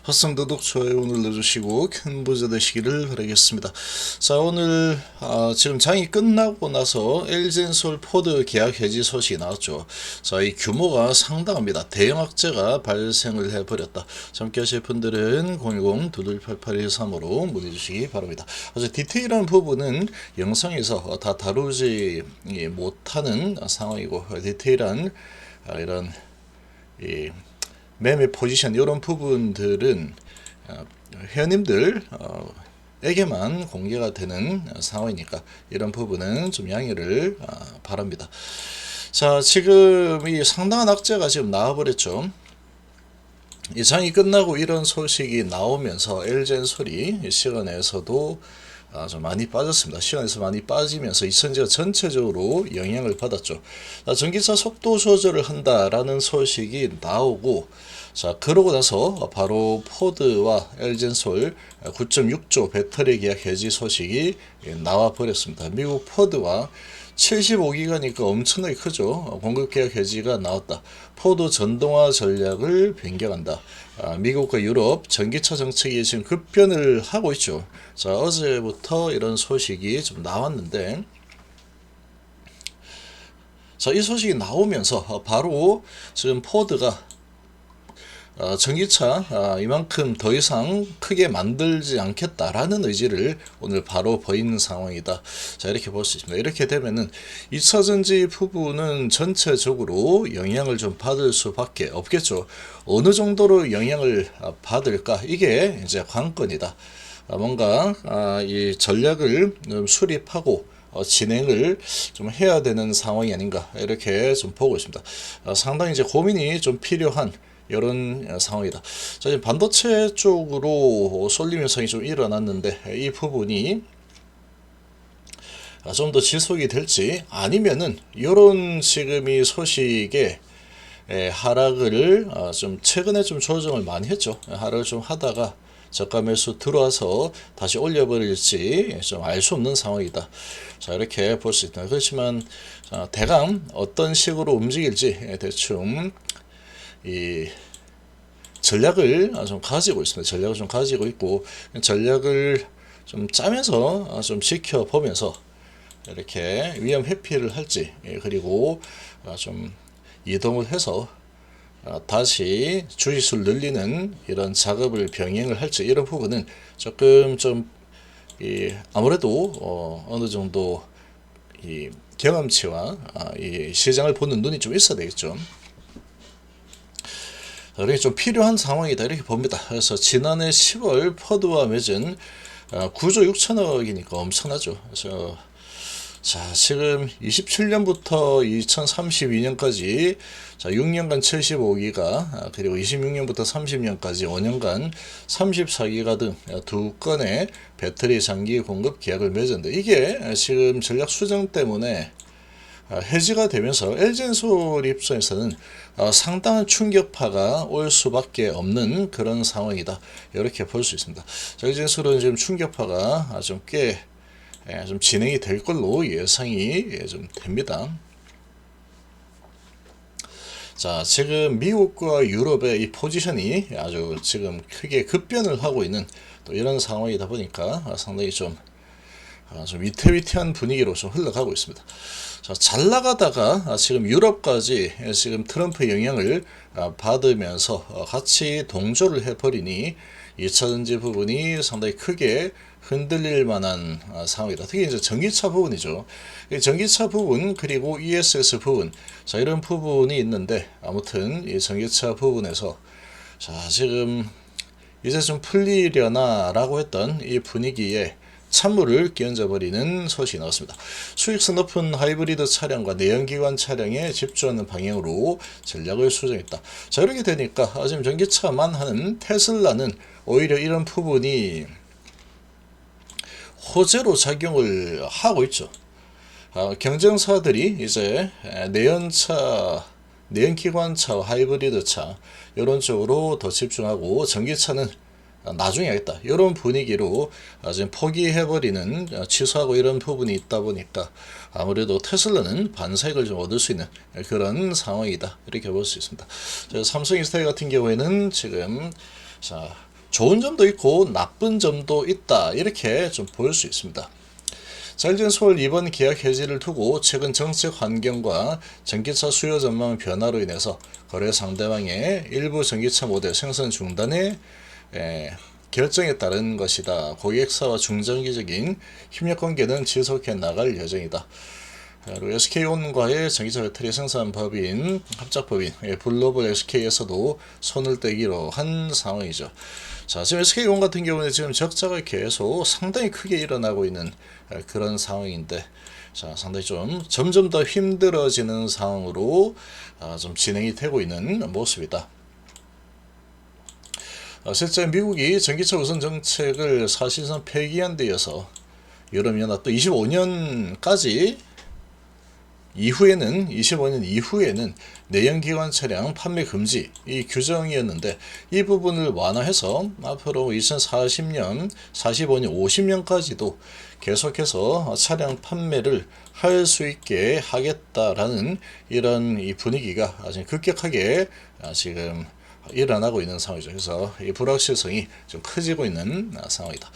화성도독 좋아요 오늘 넣어주시고 큰 부자 되시기를 바라겠습니다. 자, 오늘 지금 장이 끝나고 나서 LG엔솔 포드 계약 해지 소식이 나왔죠. 자, 이 규모가 상당합니다. 대형 악재가 발생을 해버렸다. 함께 하실 분들은 010-2288-13으로 문의 주시기 바랍니다. 아주 디테일한 부분은 영상에서 다 다루지 못하는 상황이고, 디테일한 이런 매매 포지션 이런 부분들은 회원님들 에게만 공개가 되는 상황이니까 이런 부분은 좀 양해를 바랍니다. 자, 지금 이 상당한 악재가 지금 나와버렸죠. 이 장이 끝나고 이런 소식이 나오면서 LG엔솔이 시간에서도 좀 많이 빠졌습니다. 시간에서 많이 빠지면서 이천지가 전체적으로 영향을 받았죠. 전기차 속도 조절을 한다라는 소식이 나오고, 자, 그러고 나서 바로 포드와 LG엔솔 9.6조 배터리 계약 해지 소식이 나와 버렸습니다. 미국 포드와 75기가니까 엄청나게 크죠. 공급 계약 해지가 나왔다. 포드 전동화 전략을 변경한다. 미국과 유럽 전기차 정책이 지금 급변을 하고 있죠. 자, 어제부터 이런 소식이 좀 나왔는데, 자, 이 소식이 나오면서 바로 지금 포드가 전기차 이만큼 더 이상 크게 만들지 않겠다라는 의지를 오늘 바로 보이는 상황이다. 자, 이렇게 볼 수 있습니다. 이렇게 되면은 2차전지 부분은 전체적으로 영향을 좀 받을 수밖에 없겠죠. 어느 정도로 영향을 받을까? 이게 이제 관건이다. 뭔가 이 전략을 좀 수립하고 진행을 좀 해야 되는 상황이 아닌가, 이렇게 좀 보고 있습니다. 상당히 이제 고민이 좀 필요한 이런 상황이다. 자, 이제 반도체 쪽으로 쏠림 현상이 좀 일어났는데, 이 부분이 좀 더 지속이 될지, 아니면은 이런 지금 이 소식에 하락을 좀 최근에 좀 조정을 많이 했죠. 하락을 좀 하다가 저가 매수 들어와서 다시 올려버릴지 좀 알 수 없는 상황이다. 자, 이렇게 볼 수 있다. 그렇지만 대강 어떤 식으로 움직일지 대충 이 전략을 좀 가지고 있습니다. 전략을 좀 가지고 있고, 전략을 좀 짜면서 좀 지켜보면서 이렇게 위험 회피를 할지, 그리고 좀 이동을 해서 다시 주짓수를 늘리는 이런 작업을 병행을 할지, 이런 부분은 조금 좀 아무래도 어느 정도 이 경험치와 이 시장을 보는 눈이 좀 있어야 되겠죠. 이렇게 좀 필요한 상황이다, 이렇게 봅니다. 그래서 지난해 10월 포드와 맺은 9조 6천억이니까 엄청나죠. 그래서 자, 지금 27년부터 2032년까지 자, 6년간 75기가, 그리고 26년부터 30년까지 5년간 34기가 등 두 건의 배터리 장기 공급 계약을 맺었는데, 이게 지금 전략 수정 때문에 해지가 되면서 LG엔솔 입장에서는 상당한 충격파가 올 수밖에 없는 그런 상황이다, 이렇게 볼 수 있습니다. LG엔솔은 지금 충격파가 좀 꽤 좀 진행이 될 걸로 예상이 좀 됩니다. 자, 지금 미국과 유럽의 이 포지션이 아주 지금 크게 급변을 하고 있는 또 이런 상황이다 보니까 상당히 좀 위태위태한 분위기로 좀 흘러가고 있습니다. 자, 잘 나가다가 지금 유럽까지 지금 트럼프 영향을 받으면서 같이 동조를 해버리니 2차전지 부분이 상당히 크게 흔들릴 만한 상황이다. 특히 이제 전기차 부분이죠. 전기차 부분, 그리고 ESS 부분, 자, 이런 부분이 있는데, 아무튼 이 전기차 부분에서 자, 지금 이제 좀 풀리려나라고 했던 이 분위기에 찬물을 끼얹어 버리는 소식이 나왔습니다. 수익성 높은 하이브리드 차량과 내연기관 차량에 집중하는 방향으로 전략을 수정했다. 자, 이렇게 되니까 지금 전기차만 하는 테슬라는 오히려 이런 부분이 호재로 작용을 하고 있죠. 경쟁사들이 이제 내연기관차, 하이브리드차 이런 쪽으로 더 집중하고, 전기차는 나중에 하겠다, 이런 분위기로 지금 포기해버리는, 취소하고 이런 부분이 있다 보니까 아무래도 테슬라는 반사익을 좀 얻을 수 있는 그런 상황이다, 이렇게 볼 수 있습니다. 삼성이스타일 같은 경우에는 지금 자, 좋은 점도 있고 나쁜 점도 있다, 이렇게 좀 보일 수 있습니다. 자, LG엔솔 이번 계약 해지를 두고 최근 정책 환경과 전기차 수요 전망 변화로 인해서 거래 상대방의 일부 전기차 모델 생산 중단에 결정에 따른 것이다. 고객사와 중장기적인 협력 관계는 지속해 나갈 예정이다. 그리고 SK온과의 전기차 배터리 생산 법인, 합작법인 블로벌 SK에서도 손을 떼기로 한 상황이죠. 자, 지금 SK온 같은 경우는 지금 적자가 계속 상당히 크게 일어나고 있는 그런 상황인데, 자, 상당히 좀 점점 더 힘들어지는 상황으로 좀 진행이 되고 있는 모습이다. 실제 미국이 전기차 우선 정책을 사실상 폐기한 데 이어서 유럽연합도 25년 이후에는 내연기관 차량 판매 금지 이 규정이었는데, 이 부분을 완화해서 앞으로 2040년, 45년, 50년까지도 계속해서 차량 판매를 할 수 있게 하겠다라는 이런 이 분위기가 아주 급격하게 지금 일어나고 있는 상황이죠. 그래서 이 불확실성이 좀 커지고 있는 상황이다.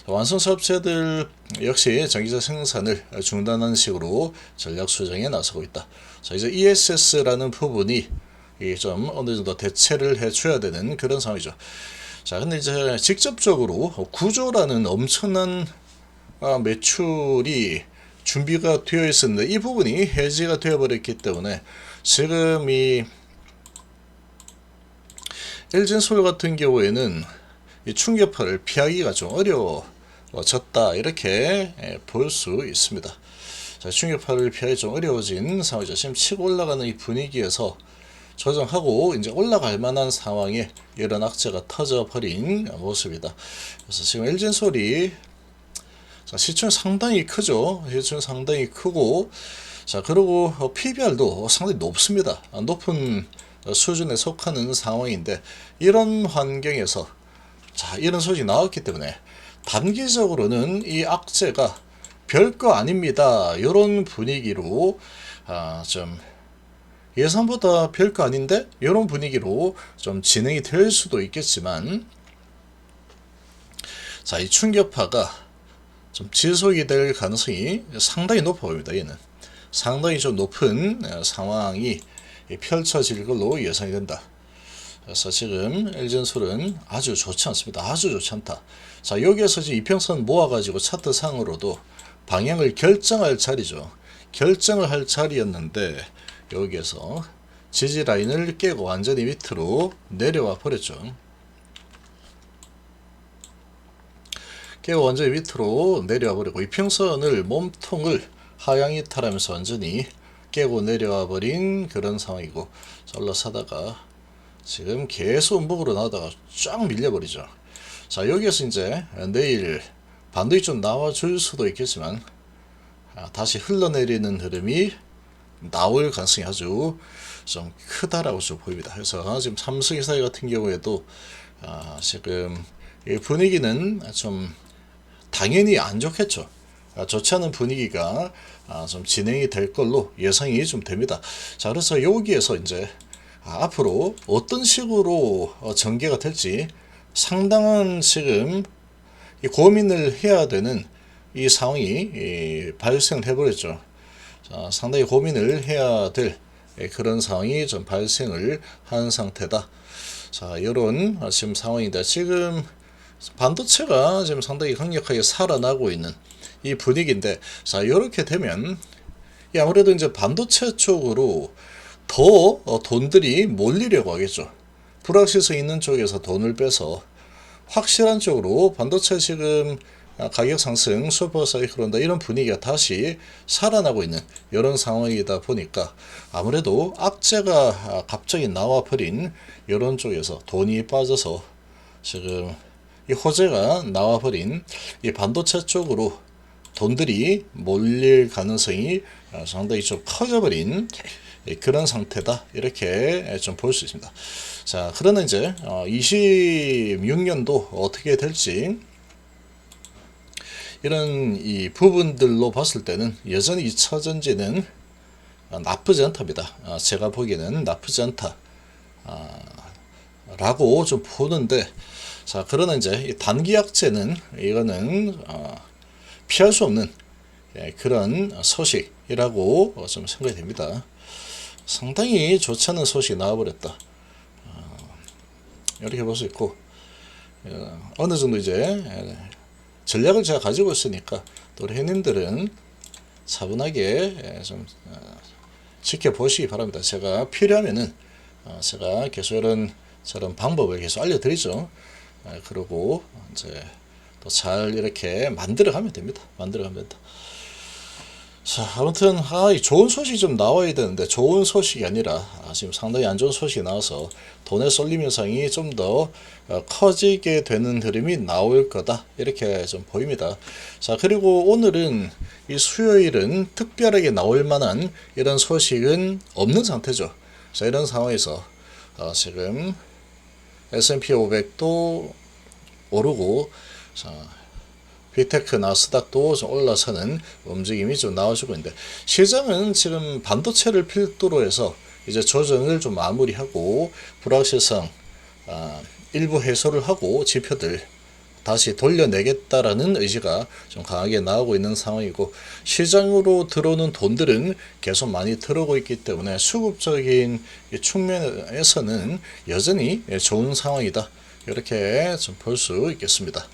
완성차 업체들 역시 전기차 생산을 중단하는 식으로 전략 수정에 나서고 있다. 자, 이제 ESS라는 부분이 좀 어느 정도 대체를 해줘야 되는 그런 상황이죠. 자, 근데 이제 직접적으로 구조라는 엄청난 매출이 준비가 되어 있었는데 이 부분이 해지가 되어 버렸기 때문에 지금 이 LG엔솔 같은 경우에는 이 충격파를 피하기가 좀 어려워졌다, 이렇게 볼 수 있습니다. 자, 충격파를 피하기 좀 어려워진 상황이죠. 지금 치고 올라가는 이 분위기에서 조정하고 이제 올라갈 만한 상황에 이런 악재가 터져버린 모습이다. 그래서 지금 LG엔솔이 시총이 상당히 크죠. 시총이 상당히 크고, 자, 그리고 PBR도 상당히 높습니다. 높은 수준에 속하는 상황인데, 이런 환경에서 자, 이런 소식이 나왔기 때문에 단기적으로는 이 악재가 별거 아닙니다, 이런 분위기로 좀 예상보다 별거 아닌데 이런 분위기로 좀 진행이 될 수도 있겠지만, 자, 이 충격파가 좀 지속이 될 가능성이 상당히 높아 보입니다. 얘는 상당히 좀 높은 상황이 펼쳐질 걸로 예상이 된다. 그래서 지금 LG엔솔은 아주 좋지 않습니다. 아주 좋지 않다. 자, 여기에서 지금 이평선 모아가지고 차트 상으로도 방향을 결정할 자리죠. 결정을 할 자리였는데 여기에서 지지 라인을 깨고 완전히 밑으로 내려와 버렸죠. 깨고 완전히 밑으로 내려와 버리고 이평선을 몸통을 하향 이탈하면서 완전히 깨고 내려와 버린 그런 상황이고, 올라서다가 지금 계속 음봉으로 나오다가 쫙 밀려버리죠. 자, 여기에서 이제 내일 반등이 좀 나와줄 수도 있겠지만 다시 흘러내리는 흐름이 나올 가능성이 아주 좀 크다라고 좀 보입니다. 그래서 지금 삼성이사회 같은 경우에도 지금 이 분위기는 좀 당연히 안 좋겠죠. 좋지 않은 분위기가 좀 진행이 될 걸로 예상이 좀 됩니다. 자, 그래서 여기에서 이제 앞으로 어떤 식으로 전개가 될지 상당한 지금 고민을 해야 되는 이 상황이 발생해 버렸죠. 자, 상당히 고민을 해야 될 그런 상황이 좀 발생을 한 상태다. 자, 이런 지금 상황인데, 지금 반도체가 지금 상당히 강력하게 살아나고 있는 이 분위기인데, 자, 이렇게 되면 아무래도 이제 반도체 쪽으로 더 돈들이 몰리려고 하겠죠. 불확실성 있는 쪽에서 돈을 빼서 확실한 쪽으로 반도체 지금 가격 상승 슈퍼 사이클론다, 이런 분위기가 다시 살아나고 있는 이런 상황이다 보니까 아무래도 악재가 갑자기 나와버린 이런 쪽에서 돈이 빠져서 지금 이 호재가 나와버린 이 반도체 쪽으로 돈들이 몰릴 가능성이 상당히 좀 커져버린 그런 상태다, 이렇게 좀 볼 수 있습니다. 자, 그러나 이제 26년도 어떻게 될지 이런 이 부분들로 봤을 때는 여전히 2차 전지는 나쁘지 않답니다. 제가 보기에는 나쁘지 않다 라고 좀 보는데, 자, 그러나 이제 이 단기 약재는 이거는 피할 수 없는 그런 소식이라고 좀 생각이 됩니다. 상당히 좋지 않은 소식이 나와버렸다. 이렇게 볼 수 있고, 어느 정도 이제 전략을 제가 가지고 있으니까 또 우리 회원님들은 차분하게 좀 지켜보시기 바랍니다. 제가 필요하면은 제가 계속 이런 저런 방법을 계속 알려드리죠. 그리고 이제 또 잘 이렇게 만들어가면 됩니다. 만들어가면 된다. 자, 아무튼 이 좋은 소식이 좀 나와야 되는데 좋은 소식이 아니라 지금 상당히 안 좋은 소식이 나와서 돈의 쏠림 현상이 좀 더 커지게 되는 흐름이 나올 거다 이렇게 좀 보입니다. 자, 그리고 오늘은 이 수요일은 특별하게 나올 만한 이런 소식은 없는 상태죠. 자, 이런 상황에서 지금 S&P 500도 오르고, 자, 빅테크 나스닥도 좀 올라서는 움직임이 좀 나와주고 있는데, 시장은 지금 반도체를 필두로 해서 이제 조정을 좀 마무리하고 불확실성 일부 해소를 하고 지표들 다시 돌려내겠다라는 의지가 좀 강하게 나오고 있는 상황이고, 시장으로 들어오는 돈들은 계속 많이 들어오고 있기 때문에 수급적인 측면에서는 여전히 좋은 상황이다 이렇게 좀 볼 수 있겠습니다.